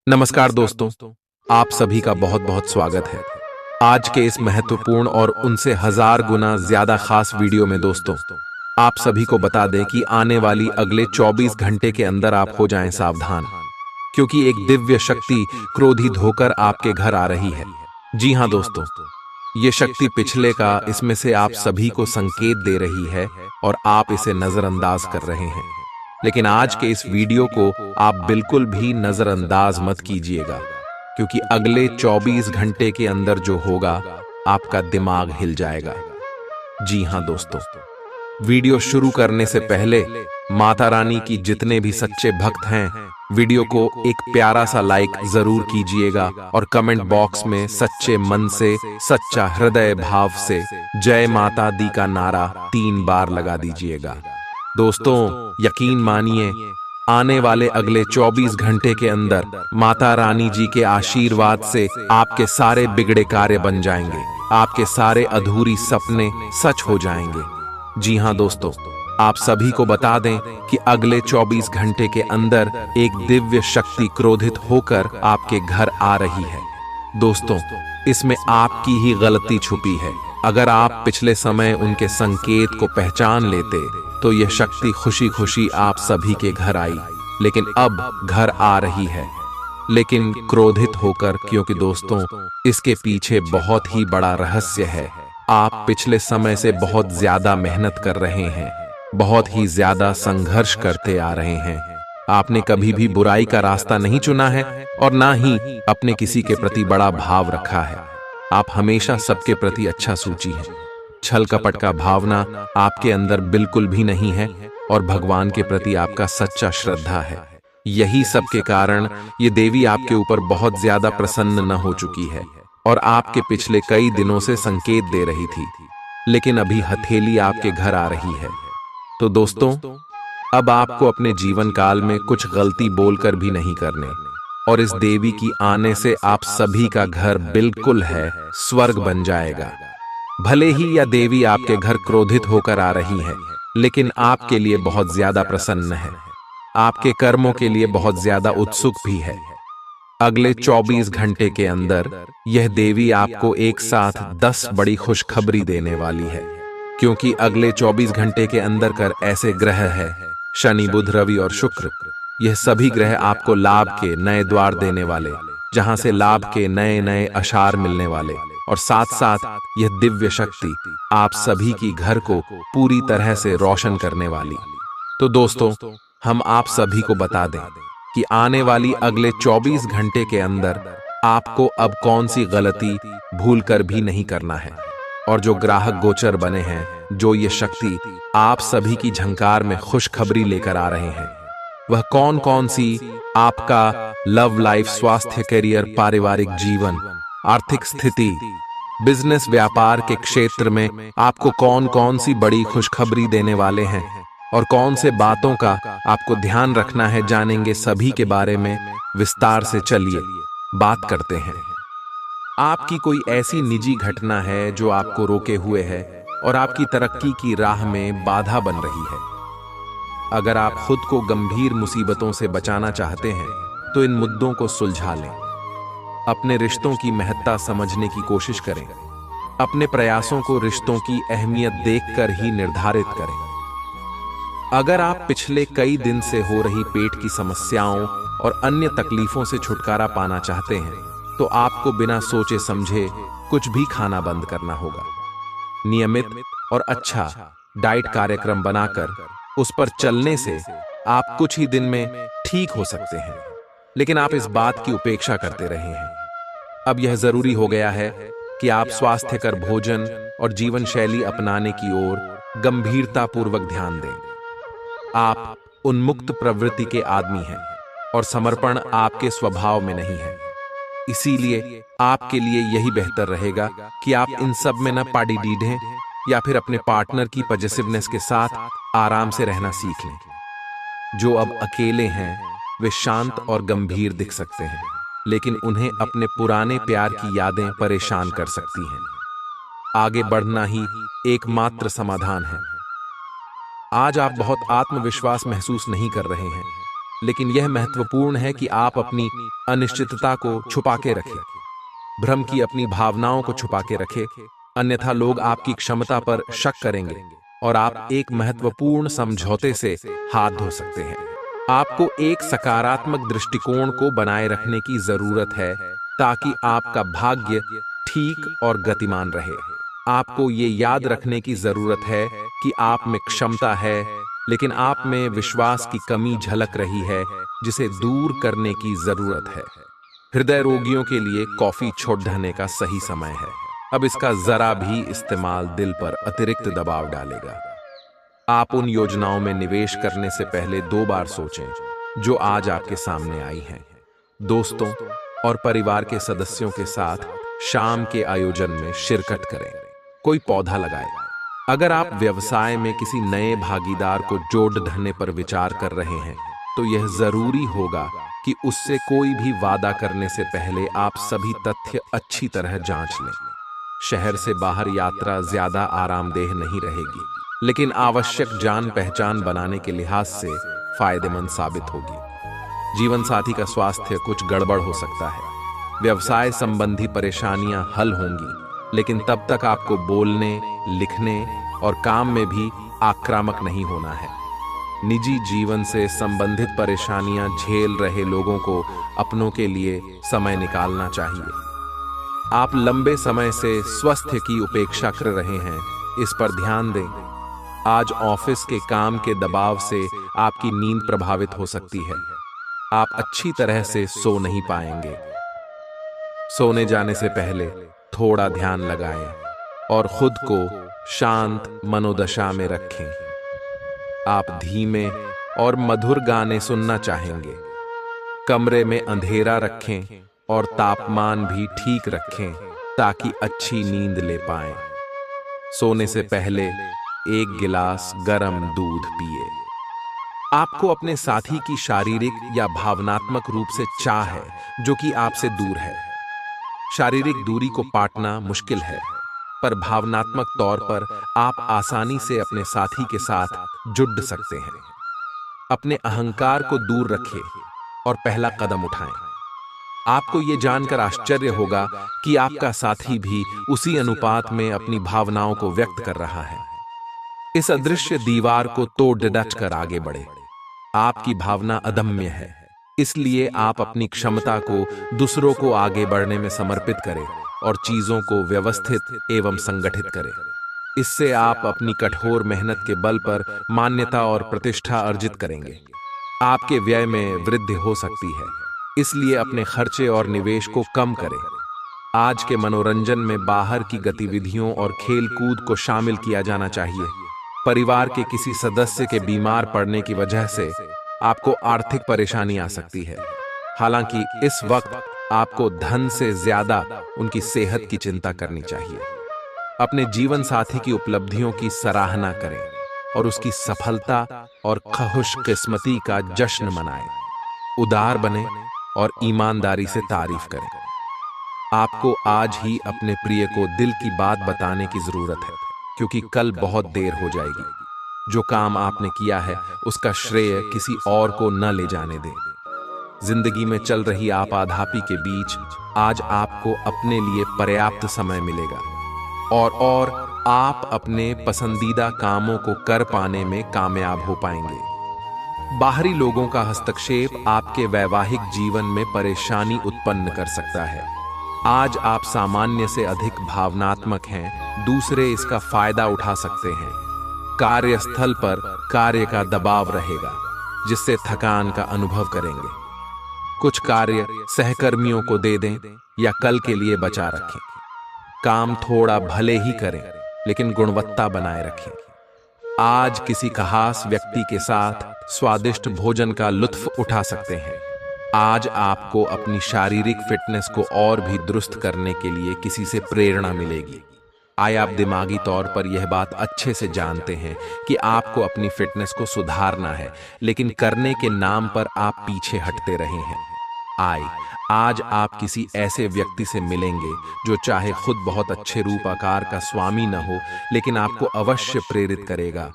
नमस्कार दोस्तों, आप सभी का बहुत बहुत स्वागत है। आज के इस महत्वपूर्ण और उनसे हजार गुना ज्यादा खास वीडियो में दोस्तों, आप सभी को बता दें कि आने वाली अगले 24 घंटे के अंदर आप हो जाएं सावधान, क्योंकि एक दिव्य शक्ति क्रोधित होकर आपके घर आ रही है। जी हाँ दोस्तों, ये शक्ति पिछले का इसमें से आप सभी को संकेत दे रही है और आप इसे नजरअंदाज कर रहे हैं। लेकिन आज के इस वीडियो को आप बिल्कुल भी नजरअंदाज मत कीजिएगा, क्योंकि अगले 24 घंटे के अंदर जो होगा आपका दिमाग हिल जाएगा। जी हां दोस्तों, वीडियो शुरू करने से पहले माता रानी की जितने भी सच्चे भक्त हैं, वीडियो को एक प्यारा सा लाइक जरूर कीजिएगा और कमेंट बॉक्स में सच्चे मन से, सच्चा हृदय भाव से जय माता दी का नारा 3 बार लगा दीजिएगा। दोस्तों, यकीन मानिए, आने वाले अगले 24 घंटे के अंदर माता रानी जी के आशीर्वाद से आपके सारे बिगड़े कार्य बन जाएंगे, आपके सारे अधूरी सपने सच हो जाएंगे। जी हां दोस्तों, आप सभी को बता दें कि अगले 24 घंटे के अंदर एक दिव्य शक्ति क्रोधित होकर आपके घर आ रही है। दोस्तों, इसमें आपकी ही गलती छुपी है। अगर आप पिछले समय उनके संकेत को पहचान लेते तो यह शक्ति खुशी खुशी आप सभी के घर आई, लेकिन अब घर आ रही है, लेकिन क्रोधित होकर, क्योंकि दोस्तों इसके पीछे बहुत ही बड़ा रहस्य है। आप पिछले समय से बहुत ज्यादा मेहनत कर रहे हैं, बहुत ही ज्यादा संघर्ष करते आ रहे हैं। आपने कभी भी बुराई का रास्ता नहीं चुना है और ना ही अपने किसी के प्रति बड़ा भाव रखा है। आप हमेशा सबके प्रति अच्छा सोची हैं। छल कपट का भावना आपके अंदर बिल्कुल भी नहीं है और भगवान के प्रति आपका सच्चा श्रद्धा है। यही सब के कारण ये देवी आपके ऊपर बहुत ज्यादा प्रसन्न न हो चुकी है और आपके पिछले कई दिनों से संकेत दे रही थी, लेकिन अभी हथेली आपके घर आ रही है। तो दोस्तों, अब आपको अपने जीवन काल में कुछ गलती बोलकर भी नहीं करने, और इस देवी की आने से आप सभी का घर बिल्कुल है स्वर्ग बन जाएगा। भले ही यह देवी आपके घर क्रोधित होकर आ रही है, लेकिन आपके लिए बहुत ज्यादा प्रसन्न है, आपके कर्मों के लिए बहुत ज्यादा उत्सुक भी है। अगले 24 घंटे के अंदर यह देवी आपको एक साथ 10 बड़ी खुशखबरी देने वाली है, क्योंकि अगले 24 घंटे के अंदर कर ऐसे ग्रह है, शनि, बुध, रवि और शुक्र, यह सभी ग्रह आपको लाभ के नए द्वार देने वाले, जहां से लाभ के नए नए आशार मिलने वाले, और साथ साथ यह दिव्य शक्ति आप सभी की घर को पूरी तरह से रोशन करने वाली। तो दोस्तों, हम आप सभी को बता दें कि आने वाली अगले 24 घंटे के अंदर आपको अब कौन सी गलती भूलकर भी नहीं करना है, और जो ग्राहक गोचर बने हैं, जो ये शक्ति आप सभी की झंकार में खुशखबरी लेकर आ रहे हैं, वह कौन कौन सी आपका लव लाइफ, स्वास्थ्य, करियर, पारिवारिक जीवन, आर्थिक स्थिति, बिजनेस, व्यापार के क्षेत्र में आपको कौन कौन सी बड़ी खुशखबरी देने वाले हैं और कौन से बातों का आपको ध्यान रखना है, जानेंगे सभी के बारे में विस्तार से। चलिए बात करते हैं। आपकी कोई ऐसी निजी घटना है जो आपको रोके हुए है और आपकी तरक्की की राह में बाधा बन रही है। अगर आप खुद को गंभीर मुसीबतों से बचाना चाहते हैं तो इन मुद्दों को सुलझा लें। अपने रिश्तों की महत्ता समझने की कोशिश करें। अपने प्रयासों को रिश्तों की अहमियत देखकर ही निर्धारित करें। अगर आप पिछले कई दिन से हो रही पेट की समस्याओं और अन्य तकलीफों से छुटकारा पाना चाहते हैं तो आपको बिना सोचे समझे कुछ भी खाना बंद करना होगा। नियमित और अच्छा डाइट कार्यक्रम बनाकर उस पर चलने से आप कुछ ही दिन में ठीक हो सकते हैं, लेकिन आप इस बात की उपेक्षा करते रहे हैं। अब यह जरूरी हो गया है कि आप स्वास्थ्यकर भोजन और जीवन शैली अपनाने की ओर गंभीरता पूर्वक ध्यान दें। आप उन्मुक्त प्रवृत्ति के आदमी हैं और समर्पण आपके स्वभाव में नहीं है। इसीलिए आपके लिए यही बेहतर रहेगा कि आप इन सब में न पाड़ी डीढ़ें या फिर अपने पार्टनर की पॉजिटिवनेस के साथ आराम से रहना सीख लें। जो अब अकेले हैं वे शांत और गंभीर दिख सकते हैं, लेकिन उन्हें अपने पुराने प्यार की यादें परेशान कर सकती हैं। आगे बढ़ना ही एकमात्र समाधान है। आज आप बहुत आत्मविश्वास महसूस नहीं कर रहे हैं, लेकिन यह महत्वपूर्ण है कि आप अपनी अनिश्चितता को छुपा के रखें, भ्रम की अपनी भावनाओं को छुपा के रखें, अन्यथा लोग आपकी क्षमता पर शक करेंगे और आप एक महत्वपूर्ण समझौते से हाथ धो सकते हैं। आपको एक सकारात्मक दृष्टिकोण को बनाए रखने की जरूरत है ताकि आपका भाग्य ठीक और गतिमान रहे। आपको ये याद रखने की जरूरत है कि आप में क्षमता है, लेकिन आप में विश्वास की कमी झलक रही है, जिसे दूर करने की जरूरत है। हृदय रोगियों के लिए कॉफी छोड़ देने का सही समय है। अब इसका जरा भी इस्तेमाल दिल पर अतिरिक्त दबाव डालेगा। आप उन योजनाओं में निवेश करने से पहले 2 बार सोचें जो आज आपके सामने आई हैं। दोस्तों और परिवार के सदस्यों के साथ शाम के आयोजन में शिरकत करें, कोई पौधा लगाए। अगर आप व्यवसाय में किसी नए भागीदार को जोड़ देने पर विचार कर रहे हैं, तो यह जरूरी होगा कि उससे कोई भी वादा करने से पहले आप सभी तथ्य अच्छी तरह जांच लें। शहर से बाहर यात्रा ज्यादा आरामदेह नहीं रहेगी, लेकिन आवश्यक जान पहचान बनाने के लिहाज से फायदेमंद साबित होगी। जीवन साथी का स्वास्थ्य कुछ गड़बड़ हो सकता है। व्यवसाय संबंधी परेशानियां हल होंगी, लेकिन तब तक आपको बोलने, लिखने और काम में भी आक्रामक नहीं होना है। निजी जीवन से संबंधित परेशानियां झेल रहे लोगों को अपनों के लिए समय निकालना चाहिए। आप लंबे समय से स्वास्थ्य की उपेक्षा कर रहे हैं, इस पर ध्यान दें। आज ऑफिस के काम के दबाव से आपकी नींद प्रभावित हो सकती है। आप अच्छी तरह से सो नहीं पाएंगे। सोने जाने से पहले थोड़ा ध्यान लगाएं और खुद को शांत मनोदशा में रखें। आप धीमे और मधुर गाने सुनना चाहेंगे। कमरे में अंधेरा रखें और तापमान भी ठीक रखें ताकि अच्छी नींद ले पाएं। सोने से पहले 1 गिलास गर्म दूध पिए। आपको अपने साथी की शारीरिक या भावनात्मक रूप से चाह है जो कि आपसे दूर है। शारीरिक दूरी को पाटना मुश्किल है, पर भावनात्मक तौर पर आप आसानी से अपने साथी के साथ जुड़ सकते हैं। अपने अहंकार को दूर रखें और पहला कदम उठाएं। आपको ये जानकर आश्चर्य होगा कि आपका साथी भी उसी अनुपात में अपनी भावनाओं को व्यक्त कर रहा है। इस अदृश्य दीवार को तोड़ डट कर आगे बढ़े। आपकी भावना अदम्य है, इसलिए आप अपनी क्षमता को दूसरों को आगे बढ़ने में समर्पित करें और चीजों को व्यवस्थित एवं संगठित करें। इससे आप अपनी कठोर मेहनत के बल पर मान्यता और प्रतिष्ठा अर्जित करेंगे। आपके व्यय में वृद्धि हो सकती है, इसलिए अपने खर्चे और निवेश को कम करें। आज के मनोरंजन में बाहर की गतिविधियों और खेल कूद को शामिल किया जाना चाहिए। परिवार के किसी सदस्य के बीमार पड़ने की वजह से आपको आर्थिक परेशानी आ सकती है। हालांकि इस वक्त आपको धन से ज्यादा उनकी सेहत की चिंता करनी चाहिए। अपने जीवन साथी की उपलब्धियों की सराहना करें और उसकी सफलता और खुशकिस्मती का जश्न मनाएं। उदार बने और ईमानदारी से तारीफ करें। आपको आज ही अपने प्रिय को दिल की बात बताने की जरूरत है, क्योंकि कल बहुत देर हो जाएगी। जो काम आपने किया है उसका श्रेय किसी और को न ले जाने दें। जिंदगी में चल रही आपाधापी के बीच आज आपको अपने लिए पर्याप्त समय मिलेगा और आप अपने पसंदीदा कामों को कर पाने में कामयाब हो पाएंगे। बाहरी लोगों का हस्तक्षेप आपके वैवाहिक जीवन में परेशानी उत्पन्न कर सकता है। आज आप सामान्य से अधिक भावनात्मक हैं, दूसरे इसका फायदा उठा सकते हैं। कार्यस्थल पर कार्य का दबाव रहेगा, जिससे थकान का अनुभव करेंगे। कुछ कार्य सहकर्मियों को दे दें या कल के लिए बचा रखें। काम थोड़ा भले ही करें, लेकिन गुणवत्ता बनाए रखें। आज किसी खास व्यक्ति के साथ स्वादिष्ट भोजन का लुत्फ उठा सकते हैं। आज आपको अपनी शारीरिक फिटनेस को और भी दुरुस्त करने के लिए किसी से प्रेरणा मिलेगी। आप दिमागी तौर पर यह बात अच्छे से जानते हैं कि आपको अपनी फिटनेस को सुधारना है, लेकिन करने के नाम पर आप पीछे हटते रहे हैं। आज आप किसी ऐसे व्यक्ति से मिलेंगे जो चाहे खुद बहुत अच्छे रूप आकार का स्वामी न हो, लेकिन आपको अवश्य प्रेरित करेगा।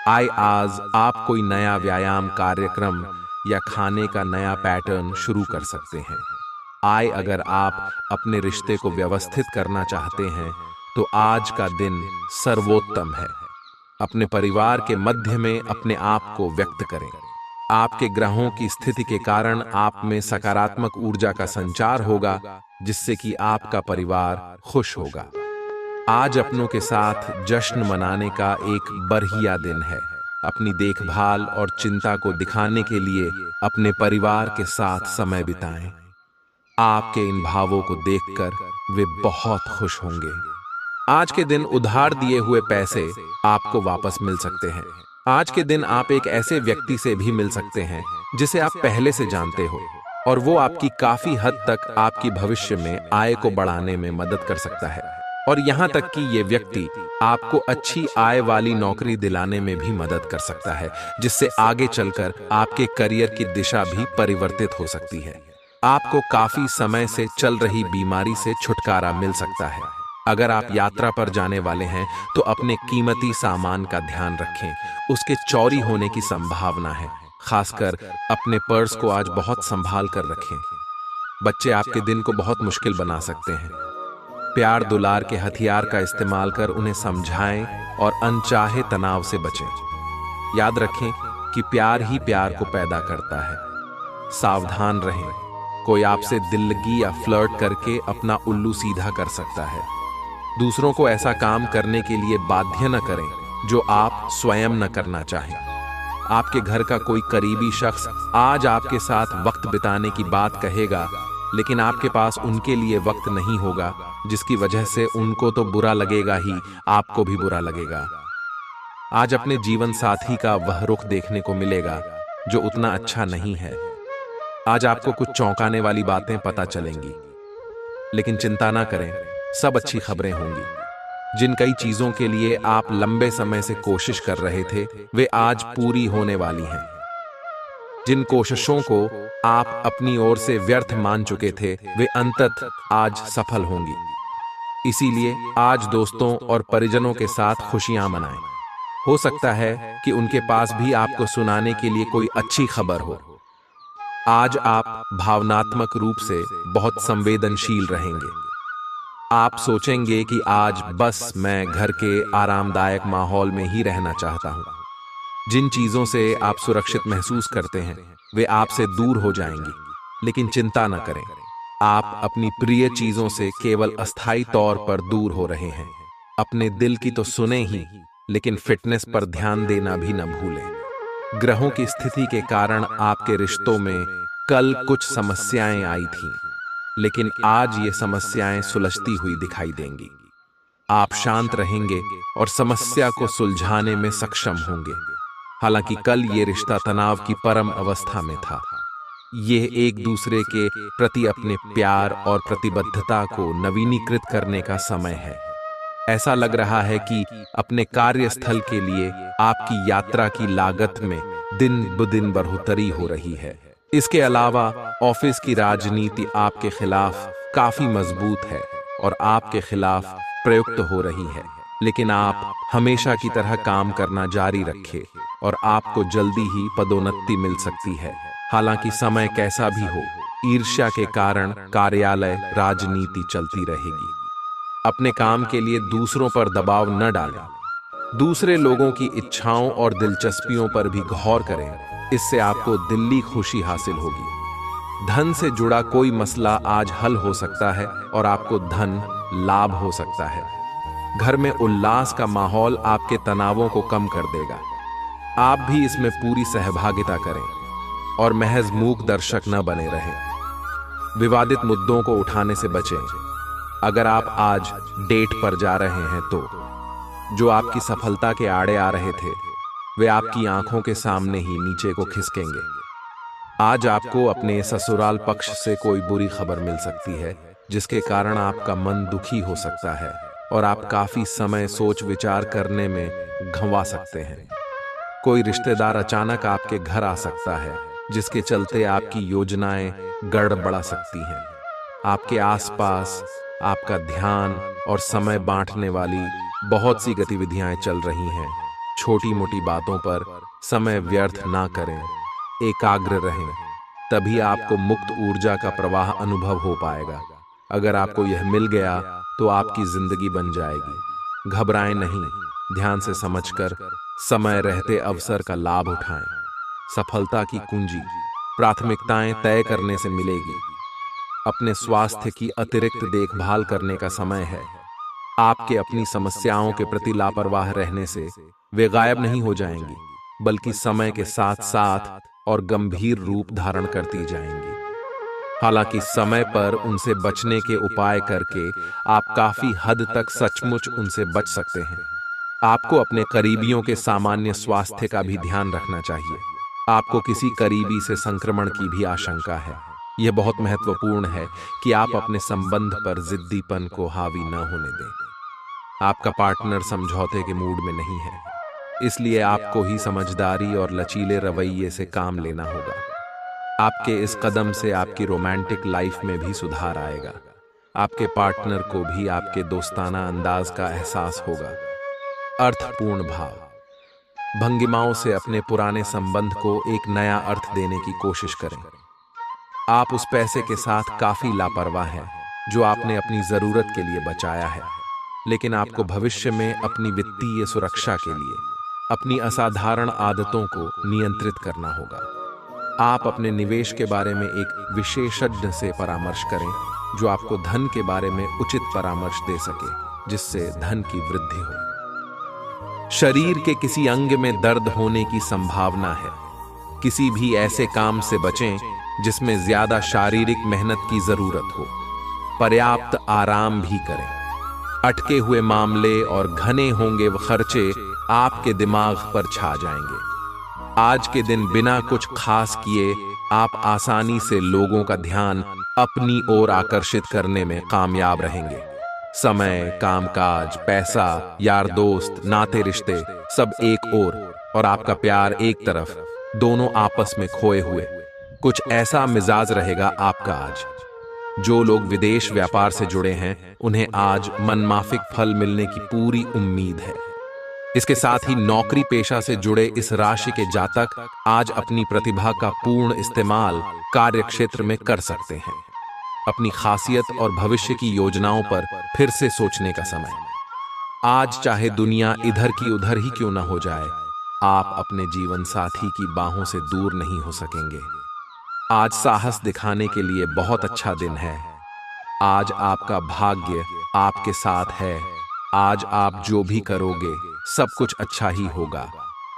आज आप कोई नया व्यायाम कार्यक्रम या खाने का नया पैटर्न शुरू कर सकते हैं। आय, अगर आप अपने रिश्ते को व्यवस्थित करना चाहते हैं तो आज का दिन सर्वोत्तम है। अपने परिवार के मध्य में अपने आप को व्यक्त करें। आपके ग्रहों की स्थिति के कारण आप में सकारात्मक ऊर्जा का संचार होगा, जिससे कि आपका परिवार खुश होगा। आज अपनों के साथ जश्न मनाने का एक बढ़िया दिन है। अपनी देखभाल और चिंता को दिखाने के लिए अपने परिवार के साथ समय बिताएं। आपके इन भावों को देखकर वे बहुत खुश होंगे। आज के दिन उधार दिए हुए पैसे आपको वापस मिल सकते हैं। आज के दिन आप एक ऐसे व्यक्ति से भी मिल सकते हैं जिसे आप पहले से जानते हो, और वो आपकी काफी हद तक आपकी भविष्य में आय को बढ़ाने में मदद कर सकता है। और यहाँ तक कि ये व्यक्ति आपको अच्छी आय वाली नौकरी दिलाने में भी मदद कर सकता है, जिससे आगे चलकर आपके करियर की दिशा भी परिवर्तित हो सकती है। आपको काफी समय से चल रही बीमारी से छुटकारा मिल सकता है। अगर आप यात्रा पर जाने वाले हैं तो अपने कीमती सामान का ध्यान रखें, उसके चोरी होने की संभावना है। खासकर अपने पर्स को आज बहुत संभाल कर रखें। बच्चे आपके दिन को बहुत मुश्किल बना सकते हैं। प्यार दुलार के हथियार का इस्तेमाल कर उन्हें समझाएं और अनचाहे तनाव से बचें। याद रखें कि प्यार ही प्यार को पैदा करता है। सावधान रहें, कोई आपसे दिल लगी या फ्लर्ट करके अपना उल्लू सीधा कर सकता है। दूसरों को ऐसा काम करने के लिए बाध्य न करें जो आप स्वयं न करना चाहें। आपके घर का कोई करीबी शख्स आज आपके साथ वक्त बिताने की बात कहेगा, लेकिन आपके पास उनके लिए वक्त नहीं होगा, जिसकी वजह से उनको तो बुरा लगेगा ही, आपको भी बुरा लगेगा। आज अपने जीवन साथी का वह रुख देखने को मिलेगा जो उतना अच्छा नहीं है। आज आपको कुछ चौंकाने वाली बातें पता चलेंगी, लेकिन चिंता ना करें, सब अच्छी खबरें होंगी। जिन कई चीजों के लिए आप लंबे समय से कोशिश कर रहे थे, वे आज पूरी होने वाली हैं। जिन कोशिशों को आप अपनी ओर से व्यर्थ मान चुके थे, वे अंततः आज सफल होंगी। इसीलिए आज दोस्तों और परिजनों के साथ खुशियां मनाएं। हो सकता है कि उनके पास भी आपको सुनाने के लिए कोई अच्छी खबर हो। आज आप भावनात्मक रूप से बहुत संवेदनशील रहेंगे। आप सोचेंगे कि आज बस मैं घर के आरामदायक माहौल में ही रहना चाहता हूं। जिन चीजों से आप सुरक्षित महसूस करते हैं, वे आपसे दूर हो जाएंगी, लेकिन चिंता न करें, आप अपनी प्रिय चीजों से केवल अस्थायी तौर पर दूर हो रहे हैं। अपने दिल की तो सुने ही, लेकिन फिटनेस पर ध्यान देना भी न भूलें। ग्रहों की स्थिति के कारण आपके रिश्तों में कल कुछ समस्याएं आई थीं, लेकिन आज ये समस्याएं सुलझती हुई दिखाई देंगी। आप शांत रहेंगे और समस्या को सुलझाने में सक्षम होंगे। हालांकि कल ये रिश्ता तनाव की परम अवस्था में था। यह एक दूसरे के प्रति अपने प्यार और प्रतिबद्धता को नवीनीकृत करने का समय है। ऐसा लग रहा है कि अपने कार्यस्थल के लिए आपकी यात्रा की लागत में दिन ब दिन बढ़ोतरी हो रही है। इसके अलावा ऑफिस की राजनीति आपके खिलाफ काफी मजबूत है और आपके खिलाफ प्रयुक्त हो रही है, लेकिन आप हमेशा की तरह काम करना जारी रखें और आपको जल्दी ही पदोन्नति मिल सकती है। हालांकि समय कैसा भी हो, ईर्ष्या के कारण कार्यालय राजनीति चलती रहेगी। अपने काम के लिए दूसरों पर दबाव न डालें। दूसरे लोगों की इच्छाओं और दिलचस्पियों पर भी गौर करें, इससे आपको दिल्ली खुशी हासिल होगी। धन से जुड़ा कोई मसला आज हल हो सकता है और आपको धन लाभ हो सकता है। घर में उल्लास का माहौल आपके तनावों को कम कर देगा। आप भी इसमें पूरी सहभागिता करें और महज मूक दर्शक न बने रहें। विवादित मुद्दों को उठाने से बचें। अगर आप आज डेट पर जा रहे हैं तो जो आपकी सफलता के आड़े आ रहे थे, वे आपकी आंखों के सामने ही नीचे को खिसकेंगे। आज आपको अपने ससुराल पक्ष से कोई बुरी खबर मिल सकती है, जिसके कारण आपका मन दुखी हो सकता है और आप काफी समय सोच विचार करने में गंवा सकते हैं। कोई रिश्तेदार अचानक आपके घर आ सकता है, जिसके चलते आपकी योजनाएं गड़बड़ा सकती हैं। आपके आसपास आपका ध्यान और समय बांटने वाली बहुत सी गतिविधियां चल रही हैं। छोटी मोटी बातों पर समय व्यर्थ ना करें। एकाग्र रहें, तभी आपको मुक्त ऊर्जा का प्रवाह अनुभव हो पाएगा। अगर आपको यह मिल गया तो आपकी जिंदगी बन जाएगी। घबराएं नहीं, ध्यान से समझकर समय रहते अवसर का लाभ उठाएं। सफलता की कुंजी प्राथमिकताएं तय करने से मिलेगी। अपने स्वास्थ्य की अतिरिक्त देखभाल करने का समय है। आपके अपनी समस्याओं के प्रति लापरवाह रहने से वे गायब नहीं हो जाएंगी, बल्कि समय के साथ साथ और गंभीर रूप धारण करती जाएंगी। हालांकि समय पर उनसे बचने के उपाय करके आप काफी हद तक सचमुच उनसे बच सकते हैं। आपको अपने करीबियों के सामान्य स्वास्थ्य का भी ध्यान रखना चाहिए। आपको किसी करीबी से संक्रमण की भी आशंका है। यह बहुत महत्वपूर्ण है कि आप अपने संबंध पर जिद्दीपन को हावी न होने दें। आपका पार्टनर समझौते के मूड में नहीं है, इसलिए आपको ही समझदारी और लचीले रवैये से काम लेना होगा। आपके इस कदम से आपकी रोमांटिक लाइफ में भी सुधार आएगा। आपके पार्टनर को भी आपके दोस्ताना अंदाज का एहसास होगा। अर्थपूर्ण भाव भंगिमाओं से अपने पुराने संबंध को एक नया अर्थ देने की कोशिश करें। आप उस पैसे के साथ काफी लापरवाह हैं जो आपने अपनी जरूरत के लिए बचाया है, लेकिन आपको भविष्य में अपनी वित्तीय सुरक्षा के लिए अपनी असाधारण आदतों को नियंत्रित करना होगा। आप अपने निवेश के बारे में एक विशेषज्ञ से परामर्श करें जो आपको धन के बारे में उचित परामर्श दे सके, जिससे धन की वृद्धि हो। शरीर के किसी अंग में दर्द होने की संभावना है। किसी भी ऐसे काम से बचें जिसमें ज्यादा शारीरिक मेहनत की जरूरत हो। पर्याप्त आराम भी करें। अटके हुए मामले और घने होंगे वह खर्चे आपके दिमाग पर छा जाएंगे। आज के दिन बिना कुछ खास किए आप आसानी से लोगों का ध्यान अपनी ओर आकर्षित करने में कामयाब रहेंगे। समय, कामकाज, पैसा, यार दोस्त, नाते रिश्ते सब एक ओर और आपका प्यार एक तरफ, दोनों आपस में खोए हुए। कुछ ऐसा मिजाज रहेगा आपका आज। जो लोग विदेश व्यापार से जुड़े हैं उन्हें आज मनमाफिक फल मिलने की पूरी उम्मीद है। इसके साथ ही नौकरी पेशा से जुड़े इस राशि के जातक आज अपनी प्रतिभा का पूर्ण इस्तेमाल कार्य क्षेत्र में कर सकते हैं। अपनी खासियत और भविष्य की योजनाओं पर फिर से सोचने का समय। आज चाहे दुनिया इधर की उधर ही क्यों ना हो जाए, आप अपने जीवन साथी की बाहों से दूर नहीं हो सकेंगे। आज साहस दिखाने के लिए बहुत अच्छा दिन है। आज आपका भाग्य आपके साथ है। आज आप जो भी करोगे सब कुछ अच्छा ही होगा।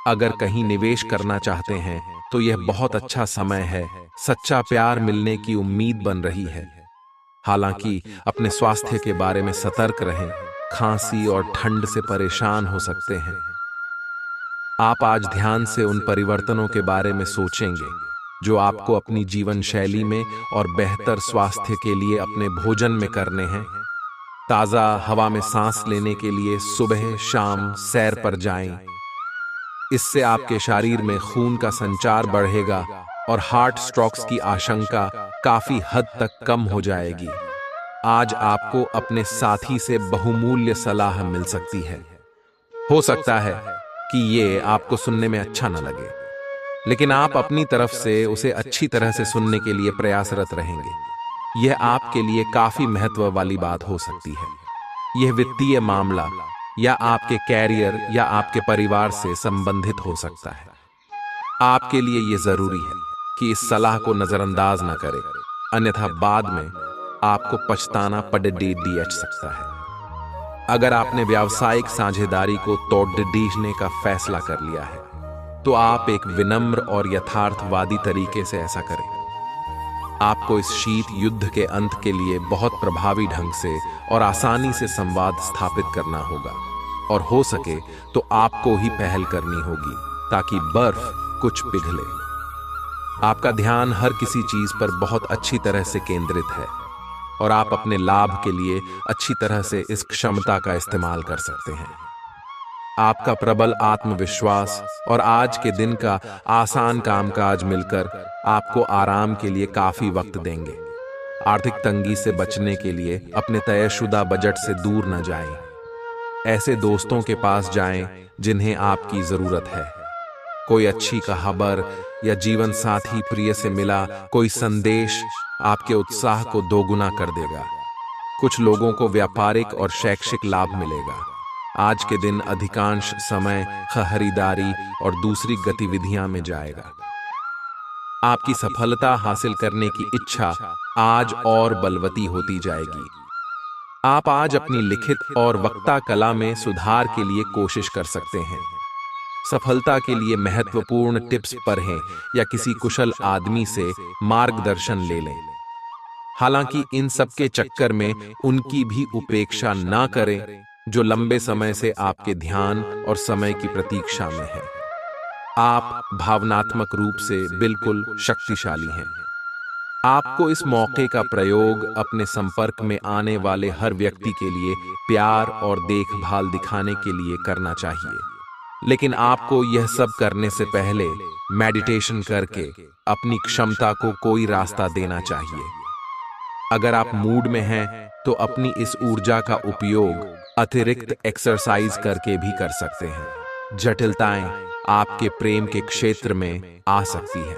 अगर कहीं निवेश करना चाहते हैं तो यह बहुत अच्छा समय है। सच्चा प्यार मिलने की उम्मीद बन रही है। हालांकि अपने स्वास्थ्य के बारे में सतर्क रहें। खांसी और ठंड से परेशान हो सकते हैं। आप आज ध्यान से उन परिवर्तनों के बारे में सोचेंगे जो आपको अपनी जीवन शैली में और बेहतर स्वास्थ्य के लिए अपने भोजन में करने हैं। ताजा हवा में सांस लेने के लिए सुबह शाम सैर पर जाएं। इससे आपके शरीर में खून का संचार बढ़ेगा और हार्ट स्ट्रोक्स की आशंका काफी हद तक कम हो जाएगी। आज आपको अपने साथी से बहुमूल्य सलाह मिल सकती है। हो सकता है कि ये आपको सुनने में अच्छा न लगे, लेकिन आप अपनी तरफ से उसे अच्छी तरह से सुनने के लिए प्रयासरत रहेंगे। यह आपके लिए काफी महत्व वाली बात हो सकती है। यह वित्तीय मामला या आपके कैरियर या आपके परिवार से संबंधित हो सकता है। आपके लिए यह जरूरी है कि इस सलाह को नजरअंदाज न करें, अन्यथा बाद में आपको पछताना पड़ सकता है। अगर आपने व्यावसायिक साझेदारी को तोड़ने का फैसला कर लिया है तो आप एक विनम्र और यथार्थवादी तरीके से ऐसा करें। आपको इस शीत युद्ध के अंत के लिए बहुत प्रभावी ढंग से और आसानी से संवाद स्थापित करना होगा, और हो सके तो आपको ही पहल करनी होगी ताकि बर्फ कुछ पिघले। आपका ध्यान हर किसी चीज पर बहुत अच्छी तरह से केंद्रित है और आप अपने लाभ के लिए अच्छी तरह से इस क्षमता का इस्तेमाल कर सकते हैं। आपका प्रबल आत्मविश्वास और आज के दिन का आसान कामकाज मिलकर आपको आराम के लिए काफी वक्त देंगे। आर्थिक तंगी से बचने के लिए अपने तयशुदा बजट से दूर न जाएं। ऐसे दोस्तों के पास जाएं जिन्हें आपकी जरूरत है। कोई अच्छी खबर या जीवन साथी प्रिय से मिला कोई संदेश आपके उत्साह को दोगुना कर देगा। कुछ लोगों को व्यापारिक और शैक्षिक लाभ मिलेगा। आज के दिन अधिकांश समय खरीदारी और दूसरी गतिविधियां में जाएगा। आपकी सफलता हासिल करने की इच्छा आज और बलवती होती जाएगी। आप आज अपनी लिखित और वक्ता कला में सुधार के लिए कोशिश कर सकते हैं। सफलता के लिए महत्वपूर्ण टिप्स पढ़ें या किसी कुशल आदमी से मार्गदर्शन ले लें। हालांकि इन सब के चक्कर में उनकी भी उपेक्षा ना करें जो लंबे समय से आपके ध्यान और समय की प्रतीक्षा में है। आप भावनात्मक रूप से बिल्कुल शक्तिशाली हैं। आपको इस मौके का प्रयोग अपने संपर्क में आने वाले हर व्यक्ति के लिए प्यार और देखभाल दिखाने के लिए करना चाहिए। लेकिन आपको यह सब करने से पहले मेडिटेशन करके अपनी क्षमता को कोई रास्ता देना चाहिए। अगर आप मूड में हैं तो अपनी इस ऊर्जा का उपयोग अतिरिक्त एक्सरसाइज करके भी कर सकते हैं। जटिलताएं आपके प्रेम के क्षेत्र में आ सकती हैं।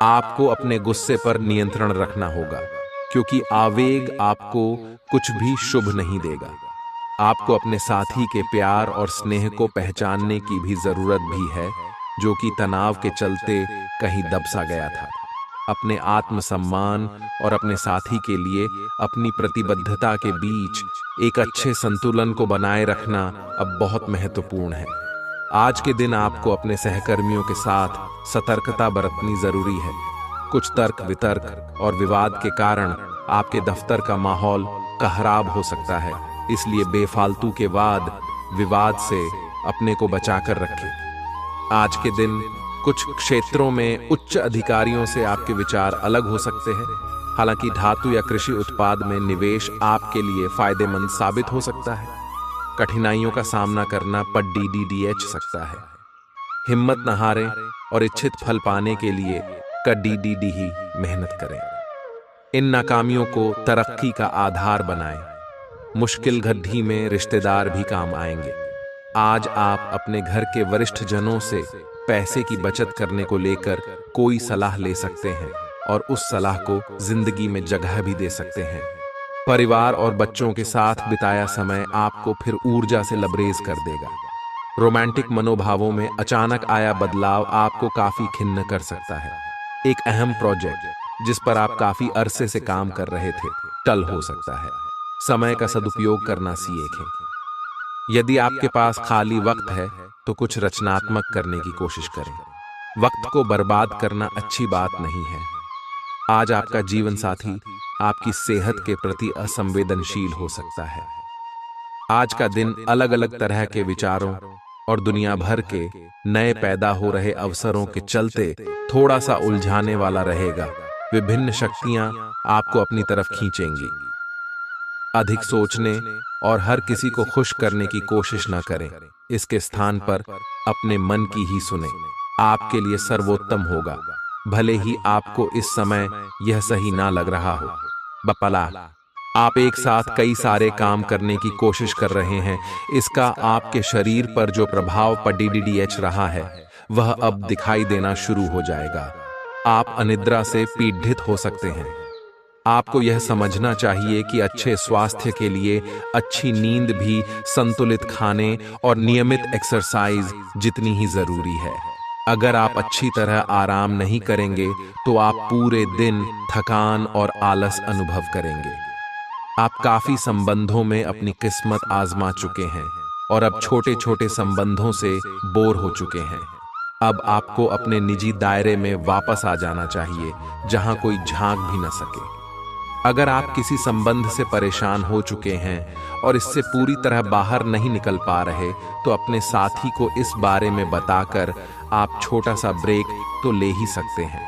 आपको अपने गुस्से पर नियंत्रण रखना होगा क्योंकि आवेग आपको कुछ भी शुभ नहीं देगा। आपको अपने साथी के प्यार और स्नेह को पहचानने की भी जरूरत भी है जो कि तनाव के चलते कहीं दब सा गया था। अपने आत्मसम्मान और अपने साथी के लिए अपनी प्रतिबद्धता के बीच एक अच्छे संतुलन को बनाए रखना अब बहुत महत्वपूर्ण है। आज के दिन आपको अपने सहकर्मियों के साथ सतर्कता बरतनी जरूरी है। कुछ तर्क वितर्क और विवाद के कारण आपके दफ्तर का माहौल खराब हो सकता है, इसलिए बेफालतू के वाद विवाद से अपने को बचाकर रखें। आज के दिन कुछ क्षेत्रों में उच्च अधिकारियों से आपके विचार अलग हो सकते हैं। हालांकि धातु या कृषि उत्पाद में निवेश आपके लिए फायदेमंद साबित हो सकता है। कठिनाइयों का सामना करना पर DDDH सकता है। हिम्मत न हारें और इच्छित फल पाने के लिए DDD ही मेहनत करें। इन नाकामियों को तरक्की का आधार बनाएं। मुश्किल घड़ी में रिश्तेदार भी काम आएंगे। आज आप अपने घर के वरिष्ठ जनों से पैसे की बचत करने को लेकर कोई सलाह ले सकते हैं और उस सलाह को जिंदगी में जगह भी दे सकते हैं। परिवार और बच्चों के साथ बिताया समय आपको फिर ऊर्जा से लबरेज कर देगा। रोमांटिक मनोभावों में अचानक आया बदलाव आपको काफी खिन्न कर सकता है। एक अहम प्रोजेक्ट जिस पर आप काफी अरसे से काम कर रहे थे टल हो सकता है। समय का सदुपयोग करना सीखें। यदि आपके पास खाली वक्त है तो कुछ रचनात्मक करने की कोशिश करें। वक्त को बर्बाद करना अच्छी बात नहीं है। आज आपका जीवन साथी आपकी सेहत के प्रति असंवेदनशील हो सकता है। आज का दिन अलग अलग तरह के विचारों और दुनिया भर के नए पैदा हो रहे अवसरों के चलते थोड़ा सा उलझाने वाला रहेगा। विभिन्न शक्तियां आपको अपनी तरफ खींचेंगी। अधिक सोचने और हर किसी को खुश करने की कोशिश न करें। इसके स्थान पर अपने मन की ही सुने। आपके लिए सर्वोत्तम होगा, भले ही आपको इस समय यह सही ना लग रहा हो। बपला, आप एक साथ कई सारे काम करने की कोशिश कर रहे हैं। इसका आपके शरीर पर जो प्रभाव DDDH रहा है वह अब दिखाई देना शुरू हो जाएगा। आप अनिद्रा से पीड़ित हो सकते हैं। आपको यह समझना चाहिए कि अच्छे स्वास्थ्य के लिए अच्छी नींद भी संतुलित खाने और नियमित एक्सरसाइज जितनी ही जरूरी है। अगर आप अच्छी तरह आराम नहीं करेंगे तो आप पूरे दिन थकान और आलस अनुभव करेंगे। आप काफी संबंधों में अपनी किस्मत आजमा चुके हैं और अब छोटे छोटे संबंधों से बोर हो चुके हैं। अब आपको अपने निजी दायरे में वापस आ जाना चाहिए जहां कोई झांक भी न सके। अगर आप किसी संबंध से परेशान हो चुके हैं और इससे पूरी तरह बाहर नहीं निकल पा रहे तो अपने साथी को इस बारे में बताकर आप छोटा सा ब्रेक तो ले ही सकते हैं।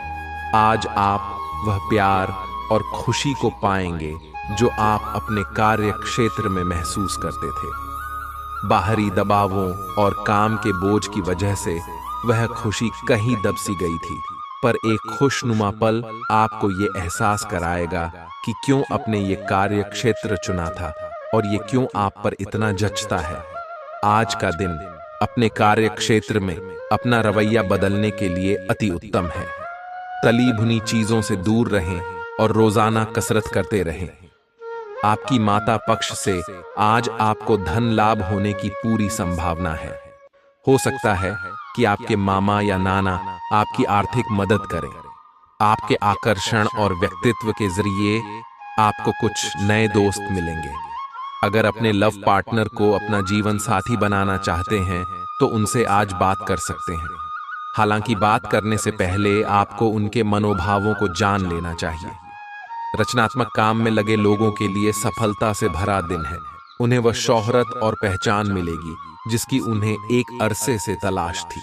आज आप वह प्यार और खुशी को पाएंगे जो आप अपने कार्य क्षेत्र में महसूस करते थे। बाहरी दबावों और काम के बोझ की वजह से वह खुशी कहीं दब सी गई थी, पर एक खुशनुमा पल आपको ये एहसास कराएगा कि क्यों अपने ये कार्य क्षेत्र चुना था और ये क्यों आप पर इतना जचता है। आज का दिन अपने कार्य क्षेत्र में अपना रवैया बदलने के लिए अति उत्तम है। तली भुनी चीजों से दूर रहें और रोजाना कसरत करते रहें। आपकी माता पक्ष से आज आपको धन लाभ होने की पूरी संभावना है। हो सकता है कि आपके मामा या नाना आपकी आर्थिक मदद करें। आपके आकर्षण और व्यक्तित्व के जरिए आपको कुछ नए दोस्त मिलेंगे। अगर अपने लव पार्टनर को अपना जीवन साथी बनाना चाहते हैं तो उनसे आज बात कर सकते हैं। हालांकि बात करने से पहले आपको उनके मनोभावों को जान लेना चाहिए। रचनात्मक काम में लगे लोगों के लिए सफलता से भरा दिन है। उन्हें वह शोहरत और पहचान मिलेगी जिसकी उन्हें एक अरसे से तलाश थी।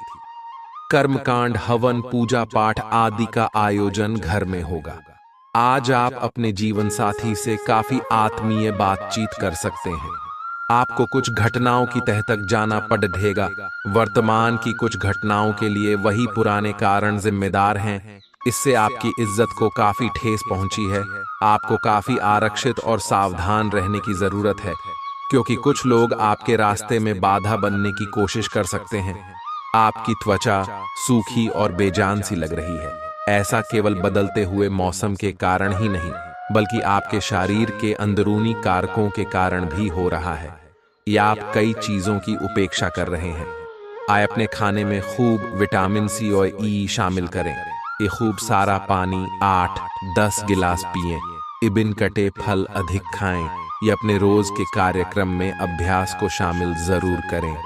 कर्मकांड, हवन, पूजा पाठ आदि का आयोजन घर में होगा। आज आप अपने जीवन साथी से काफी आत्मीय बातचीत कर सकते हैं। आपको कुछ घटनाओं की तह तक जाना पड़ेगा। वर्तमान की कुछ घटनाओं के लिए वही पुराने कारण जिम्मेदार हैं। इससे आपकी इज्जत को काफी ठेस पहुंची है। आपको काफी आरक्षित और सावधान रहने की जरूरत है, क्योंकि कुछ लोग आपके रास्ते में बाधा बनने की कोशिश कर सकते हैं। आपकी त्वचा सूखी और बेजान सी लग रही है। ऐसा केवल बदलते हुए मौसम के कारण ही नहीं, बल्कि आपके शरीर के अंदरूनी कारकों के कारण भी हो रहा है, या आप कई चीजों की उपेक्षा कर रहे हैं। आए अपने खाने में खूब विटामिन सी और ई शामिल करें। ये खूब सारा पानी 8-10 गिलास पिएं। इबिन कटे फल अधिक खाएं। ये अपने रोज के कार्यक्रम में अभ्यास को शामिल जरूर करें।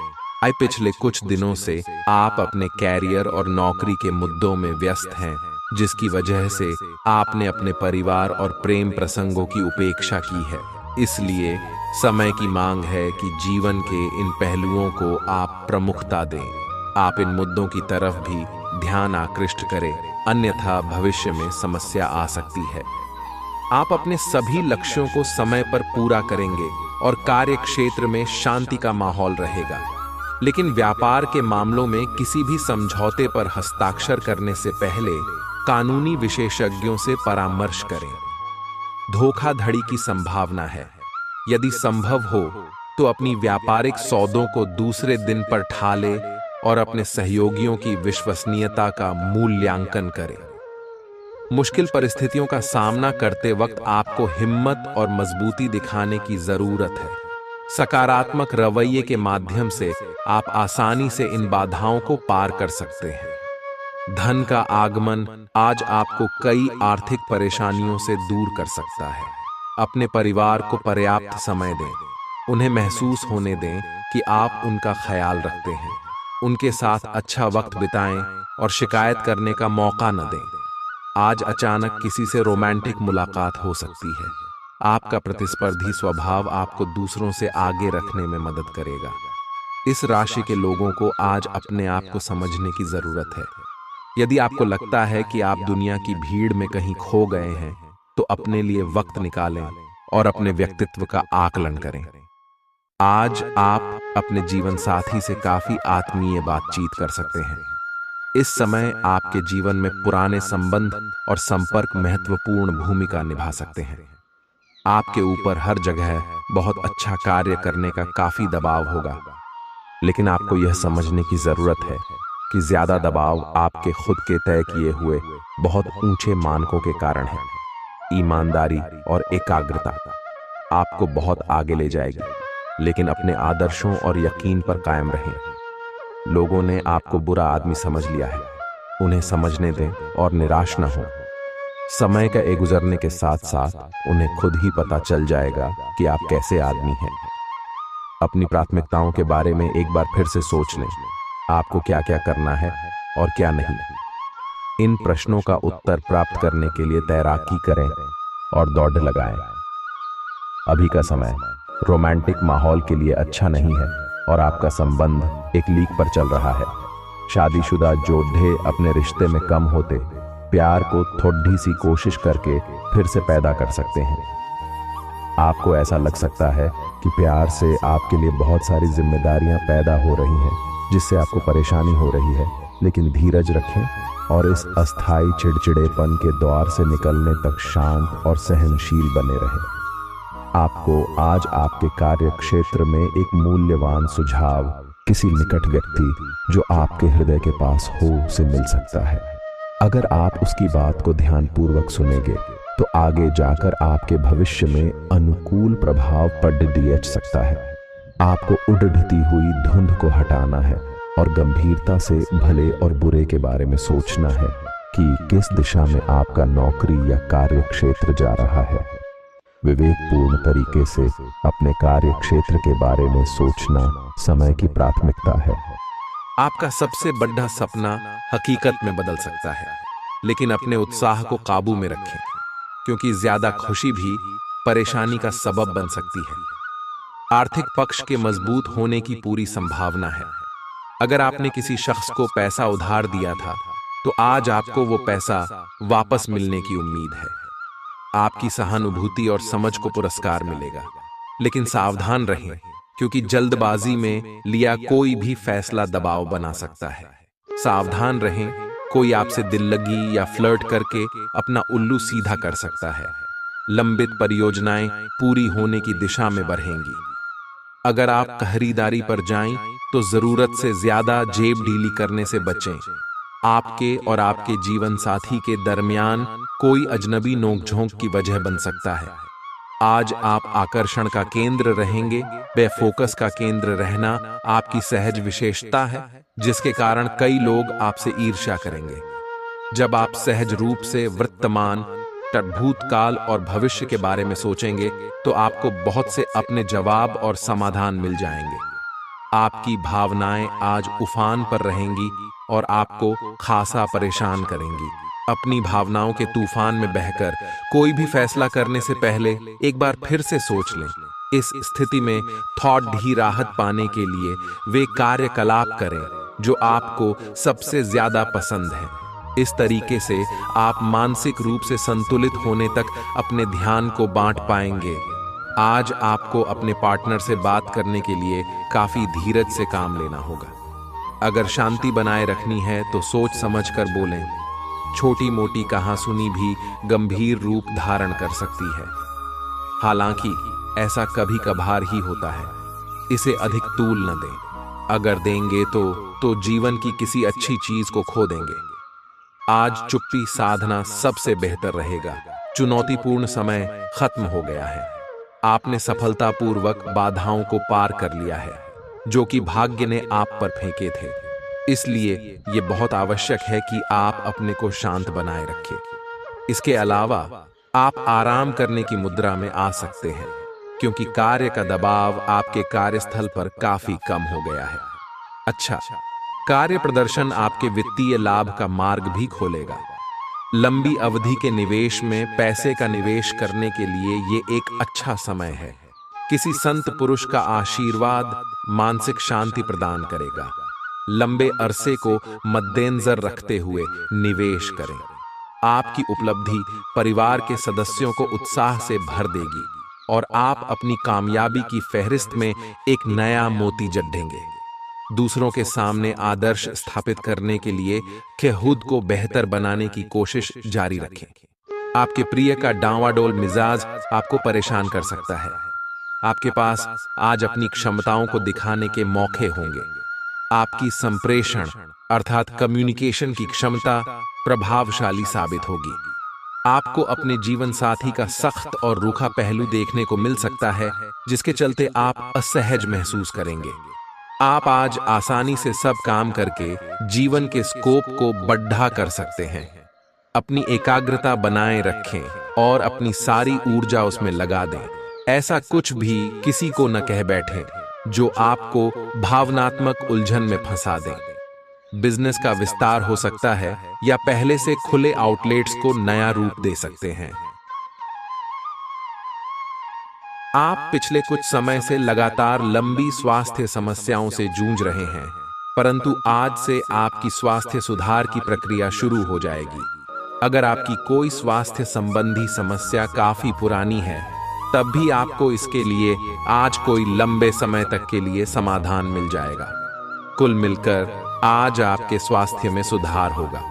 आए पिछले कुछ दिनों से आप अपने कैरियर और नौकरी के मुद्दों में व्यस्त हैं, जिसकी वजह से आपने अपने परिवार और प्रेम प्रसंगों की उपेक्षा की है। इसलिए समय की मांग है कि जीवन के इन पहलुओं को आप प्रमुखता दें। आप इन मुद्दों की तरफ भी ध्यान आकृष्ट करें, अन्यथा भविष्य में समस्या आ सकती है। आप अपने सभी लक्ष्यों को समय पर पूरा करेंगे और कार्य क्षेत्र में शांति का माहौल रहेगा। लेकिन व्यापार के मामलों में किसी भी समझौते पर हस्ताक्षर करने से पहले कानूनी विशेषज्ञों से परामर्श करें। धोखाधड़ी की संभावना है। यदि संभव हो तो अपनी व्यापारिक सौदों को दूसरे दिन पर ठाले और अपने सहयोगियों की विश्वसनीयता का मूल्यांकन करें। मुश्किल परिस्थितियों का सामना करते वक्त आपको हिम्मत और मजबूती दिखाने की जरूरत है। सकारात्मक रवैये के माध्यम से आप आसानी से इन बाधाओं को पार कर सकते हैं। धन का आगमन आज आपको कई आर्थिक परेशानियों से दूर कर सकता है। अपने परिवार को पर्याप्त समय दें। उन्हें महसूस होने दें कि आप उनका ख्याल रखते हैं। उनके साथ अच्छा वक्त बिताएं और शिकायत करने का मौका न दें। आज अचानक किसी से रोमांटिक मुलाकात हो सकती है। आपका प्रतिस्पर्धी स्वभाव आपको दूसरों से आगे रखने में मदद करेगा। इस राशि के लोगों को आज अपने आप को समझने की जरूरत है। यदि आपको लगता है कि आप दुनिया की भीड़ में कहीं खो गए हैं, तो अपने लिए वक्त निकालें और अपने व्यक्तित्व का आकलन करें। आज आप अपने जीवन साथी से काफी आत्मीय बातचीत कर सकते हैं। इस समय आपके जीवन में पुराने संबंध और संपर्क महत्वपूर्ण भूमिका निभा सकते हैं। आपके ऊपर हर जगह बहुत अच्छा कार्य करने का काफी दबाव होगा, लेकिन आपको यह समझने की जरूरत है कि ज्यादा दबाव आपके खुद के तय किए हुए बहुत ऊंचे मानकों के कारण है। ईमानदारी और एकाग्रता आपको बहुत आगे ले जाएगी, लेकिन अपने आदर्शों और यकीन पर कायम रहें। लोगों ने आपको बुरा आदमी समझ लिया है, उन्हें समझने दें और निराश न हो। समय का गुजरने के साथ साथ उन्हें खुद ही पता चल जाएगा कि आप कैसे आदमी हैं। अपनी प्राथमिकताओं के बारे में एक बार फिर से सोच लें। आपको क्या क्या करना है और क्या नहीं। इन प्रश्नों का उत्तर प्राप्त करने के लिए तैराकी करें और दौड़ लगाएं। अभी का समय रोमांटिक माहौल के लिए अच्छा नहीं है और आपका संबंध एक लीक पर चल रहा है। शादीशुदा जोधे अपने रिश्ते में कम होते प्यार को थोड़ी सी कोशिश करके फिर से पैदा कर सकते हैं। आपको ऐसा लग सकता है कि प्यार से आपके लिए बहुत सारी जिम्मेदारियां पैदा हो रही हैं, जिससे आपको परेशानी हो रही है, लेकिन धीरज रखें और इस अस्थायी चिड़चिड़ेपन के दौर से निकलने तक शांत और सहनशील बने रहें। आपको आज आपके कार्य क्षेत्र में एक मूल्यवान सुझाव किसी निकट व्यक्ति जो आपके हृदय के पास हो से मिल सकता है। अगर आप उसकी बात को ध्यानपूर्वक सुनेंगे तो आगे जाकर आपके भविष्य में अनुकूल प्रभाव पड़ सकता है। आपको उड़ती हुई धुंध को हटाना है और गंभीरता से भले और बुरे के बारे में सोचना है कि किस दिशा में आपका नौकरी या कार्य क्षेत्र जा रहा है। विवेकपूर्ण तरीके से अपने कार्य क्षेत्र के बारे में सोचना समय की प्राथमिकता है। आपका सबसे बड़ा सपना हकीकत में बदल सकता है, लेकिन अपने उत्साह को काबू में रखें, क्योंकि ज्यादा खुशी भी परेशानी का सबब बन सकती है। आर्थिक पक्ष के मजबूत होने की पूरी संभावना है। अगर आपने किसी शख्स को पैसा उधार दिया था तो आज आपको वो पैसा वापस मिलने की उम्मीद है। आपकी सहानुभूति और समझ को पुरस्कार मिलेगा, लेकिन सावधान रहें, क्योंकि जल्दबाजी में लिया कोई भी फैसला दबाव बना सकता है। सावधान रहें, कोई आपसे दिल लगी या फ्लर्ट करके अपना उल्लू सीधा कर सकता है। लंबित परियोजनाएं पूरी होने की दिशा में बढ़ेंगी। अगर आप खरीदारी पर जाएं तो जरूरत से ज्यादा जेब ढीली करने से बचें। आपके और आपके जीवन साथी के दरमियान कोई अजनबी नोकझोंक की वजह बन सकता है। आज आप आकर्षण का केंद्र रहेंगे। बेफोकस का केंद्र रहना आपकी सहज विशेषता है, जिसके कारण कई लोग आपसे ईर्ष्या करेंगे। जब आप सहज रूप से वर्तमान, भूतकाल और भविष्य के बारे में सोचेंगे तो आपको बहुत से अपने जवाब और समाधान मिल जाएंगे। आपकी भावनाएं आज उफान पर रहेंगी और आपको खासा परेशान करेंगी। अपनी भावनाओं के तूफान में बहकर कोई भी फैसला करने से पहले एक बार फिर से सोच लें। इस स्थिति में थॉट ढी राहत पाने के लिए वे कार्यकलाप करें जो आपको सबसे ज्यादा पसंद है। इस तरीके से आप मानसिक रूप से संतुलित होने तक अपने ध्यान को बांट पाएंगे। आज आपको अपने पार्टनर से बात करने के लिए काफी धीरज से काम लेना होगा। अगर शांति बनाए रखनी है तो सोच समझकर बोलें। छोटी मोटी कहासुनी भी गंभीर रूप धारण कर सकती है। हालांकि ऐसा कभी कभार ही होता है। इसे अधिक तूल न दें। अगर देंगे तो जीवन की किसी अच्छी चीज को खो देंगे। आज चुप्पी साधना सबसे बेहतर रहेगा। चुनौतीपूर्ण समय खत्म हो गया है। आपने सफलतापूर्वक बाधाओं को पार कर लिया है, जो कि भाग्य ने आप पर फेंके थे। इसलिए यह बहुत आवश्यक है कि आप अपने को शांत बनाए रखें। इसके अलावा आप आराम करने की मुद्रा में आ सकते हैं, क्योंकि कार्य का दबाव आपके कार्यस्थल पर काफी कम हो गया है। अच्छा, कार्य प्रदर्शन आपके वित्तीय लाभ का मार्ग भी खोलेगा। लंबी अवधि के निवेश में पैसे का निवेश करने के लिए ये एक अच्छा समय है। किसी संत पुरुष का आशीर्वाद मानसिक शांति प्रदान करेगा। लंबे अरसे को मद्देनजर रखते हुए निवेश करें। आपकी उपलब्धि परिवार के सदस्यों को उत्साह से भर देगी और आप अपनी कामयाबी की फहरिस्त में एक नया मोती जड्ढेंगे। दूसरों के सामने आदर्श स्थापित करने के लिए खुद को बेहतर बनाने की कोशिश जारी रखें। आपके प्रिय का डांवाडोल मिजाज आपको परेशान कर सकता है। आपके पास आज अपनी क्षमताओं को दिखाने के मौके होंगे। आपकी संप्रेषण अर्थात कम्युनिकेशन की क्षमता प्रभावशाली साबित होगी। आपको अपने जीवन साथी का सख्त और रूखा पहलू देखने को मिल सकता है, जिसके चलते आप असहज महसूस करेंगे। आप आज आसानी से सब काम करके जीवन के स्कोप को बढ़ा कर सकते हैं। अपनी एकाग्रता बनाए रखें और अपनी सारी ऊर्जा उसमें लगा दें। ऐसा कुछ भी किसी को न कह बैठें जो आपको भावनात्मक उलझन में फंसा दें। बिजनेस का विस्तार हो सकता है या पहले से खुले आउटलेट्स को नया रूप दे सकते हैं। आप पिछले कुछ समय से लगातार लंबी स्वास्थ्य समस्याओं से जूझ रहे हैं, परंतु आज से आपकी स्वास्थ्य सुधार की प्रक्रिया शुरू हो जाएगी। अगर आपकी कोई स्वास्थ्य संबंधी समस्या काफी पुरानी है, तब भी आपको इसके लिए आज कोई लंबे समय तक के लिए समाधान मिल जाएगा। कुल मिलकर आज आपके स्वास्थ्य में सुधार होगा।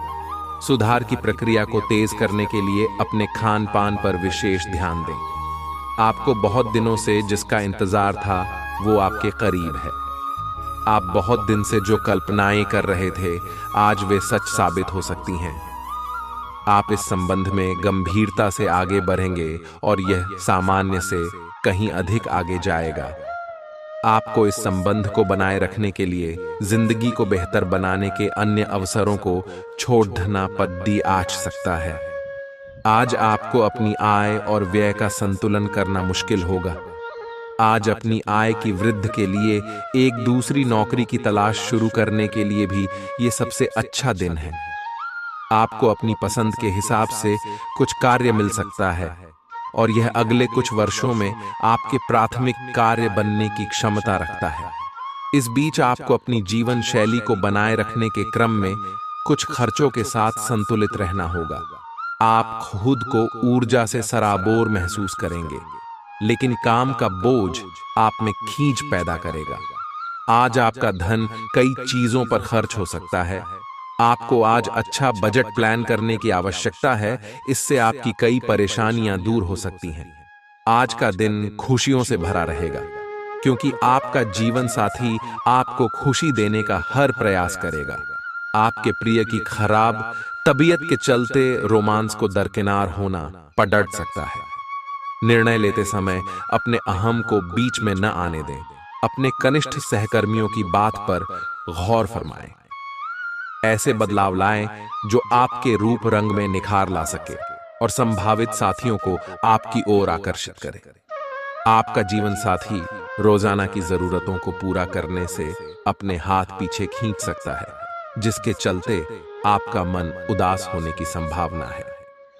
सुधार की प्रक्रिया को तेज करने के लिए अपने खान पान पर विशेष ध्यान दें। आपको बहुत दिनों से जिसका इंतजार था वो आपके करीब है। आप बहुत दिन से जो कल्पनाएं कर रहे थे, आज वे सच साबित हो सकती हैं। आप इस संबंध में गंभीरता से आगे बढ़ेंगे और यह सामान्य से कहीं अधिक आगे जाएगा। आपको इस संबंध को बनाए रखने के लिए जिंदगी को बेहतर बनाने के अन्य अवसरों को छोड़ना पद्दी आच सकता है। आज आपको अपनी आय और व्यय का संतुलन करना मुश्किल होगा। आज अपनी आय की वृद्धि के लिए एक दूसरी नौकरी की तलाश शुरू करने के लिए भी ये सबसे अच्छा दिन है। आपको अपनी पसंद के हिसाब से कुछ कार्य मिल सकता है और यह अगले कुछ वर्षों में आपके प्राथमिक कार्य बनने की क्षमता रखता है। इस बीच आपको अपनी जीवन शैली को बनाए रखने के क्रम में कुछ खर्चों के साथ संतुलित रहना होगा। आप खुद को ऊर्जा से सराबोर महसूस करेंगे, लेकिन काम का बोझ आप में खींच पैदा करेगा। आज आपका धन कई चीजों पर खर्च हो सकता है। आपको आज अच्छा बजट प्लान करने की आवश्यकता है, इससे आपकी कई परेशानियां दूर हो सकती हैं। आज का दिन खुशियों से भरा रहेगा, क्योंकि आपका जीवन साथी आपको खुशी देने का हर प्रयास करेगा। आपके प्रिय की खराब तबीयत के चलते रोमांस को दरकिनार होना पड़ सकता है। निर्णय लेते समय अपने अहम को बीच में न आने दें। अपने कनिष्ठ सहकर्मियों की बात पर गौर फरमाएं। ऐसे बदलाव लाएं जो आपके रूप रंग में निखार ला सके और संभावित साथियों को आपकी ओर आकर्षित करे। आपका जीवन साथी रोजाना की जरूरतों को पूरा करने से अपने हाथ पीछे खींच सकता है, जिसके चलते आपका मन उदास होने की संभावना है।